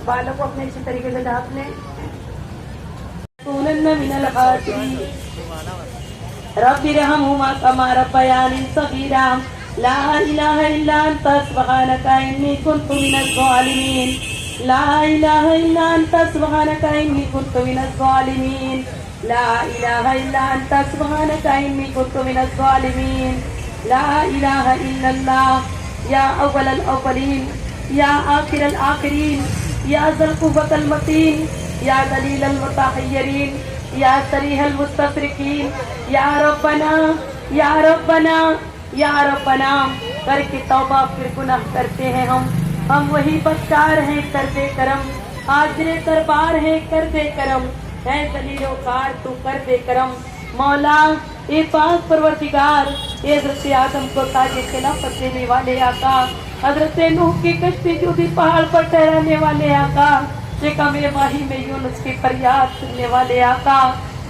بالوں کو اپنے اسی طریقے سے ڈھانپ لیں. من الخاسرین رب ارحمہما کما ربیانی صغیرا لا الہ الا انت سبحانک انی کنت من الظالمین لا الہ الا انت سبحانک انی کنت من الظالمین لا الہ الا انت سبحانک انی کنت من الظالمین لا الہ الا اللہ یا اول الاولین یا آخر الآخرین یا ذا القوة المتین یا دلیل المتحیرین یا صریح المستشرقین یا ربنا یا ربنا یا ربنا کر کے توبہ پھر گناہ کرتے ہیں ہم وہی بدکار ہیں کر دے کرم حاضر دربار ہیں کر دے کرم اے ذلیل و کار تو کر دے کرم مولا اے پاک پروردگار اے حضرت آدم کو تاج خلافت دینے والے آقا حضرت نوح کی کشتی جو بھی پہاڑ پر ٹھہرانے والے آقا شکم ماہی میں یونس کی فریاد سننے والے آقا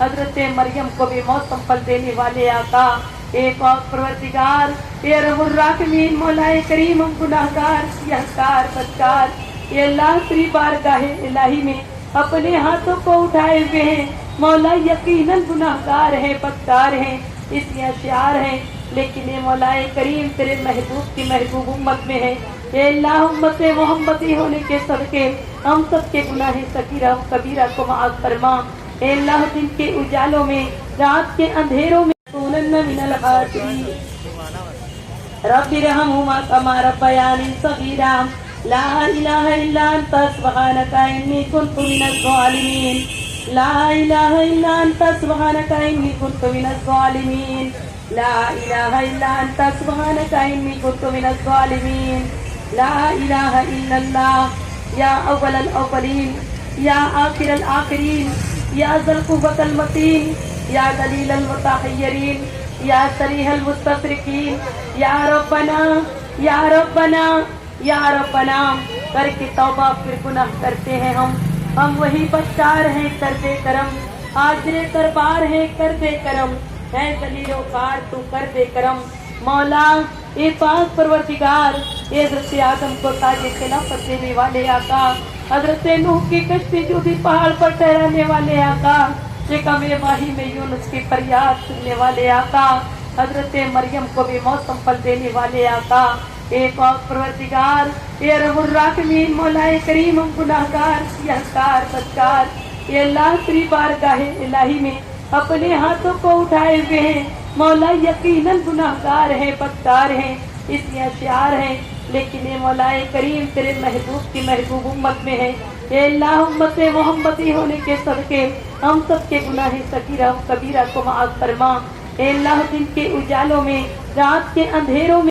حضرت مریم کو بھی موسم پھل دینے والے آقا اے پاک پروردگار اے رب الراحمین مولا کریم ہم گناہگار سیاہکار بدکار اے اللہ تیری بارگاہ الہی میں اپنے ہاتھوں کو اٹھائے ہوئے ہیں مولا یقیناً گناہگار ہیں بدکار ہیں اس لیے اشعار ہیں لیکن اے مولا کریم تیرے محبوب کی محبوب امت میں ہے اے اللہ امت محمدی ہونے کے صدقے ہم سب کے گناہ صغیرہ و کبیرہ کو معاف فرما اے اللہ دن کے اجالوں میں رات کے اندھیروں میں من الخاسرین رب ارحمہما کما ربیانی صغیرا لا الہ الا انت سبحانک انی کنت من الظالمین لا الہ الا انت سبحانک انی کنت من الظالمین لا الہ الا انت سبحانک انی کنت من الظالمین لا الہ الا اللہ یا اول الاولین یا آخر الآخرین یا ذا القوة المتین یا دلیل المتحیرین یا صریح المستشرقین یا ربنا یا ربنا یا ربنا کر کے توبہ پھر گناہ کرتے ہیں ہم وہی بدکار ہیں کر دے کرم حاضر دربار ہیں کر دے کرم اے ذلیل و کار تو کر دے کرم مولا اے پاک پروردگار اے حضرت آدم کو تاج خلافت دینے والے آقا حضرت نوح کی کشتی جو بھی پہاڑ پر ٹھہرانے والے آقا شکم ماہی میں یونس کی فریاد سننے والے آقا حضرت مریم کو بھی موسم پھل دینے والے آقا اے پاک پروردگار اے رب الراحمین مولا کریم ہم گناہگار سیاہکار بدکار اے اللہ تیری بارگاہ الہی میں اپنے ہاتھوں کو اٹھائے ہوئے ہیں مولا یقیناً گناہگار ہیں بدکار ہیں اس لیے اشعار ہیں لیکن اے مولا کریم تیرے محبوب کی محبوب امت میں ہے اے اللہ امت محمدی ہونے کے صدقے ہم سب کے گناہ صغیرہ و کبیرہ کو معاف فرما اے اللہ دن کے اجالوں میں رات کے اندھیروں میں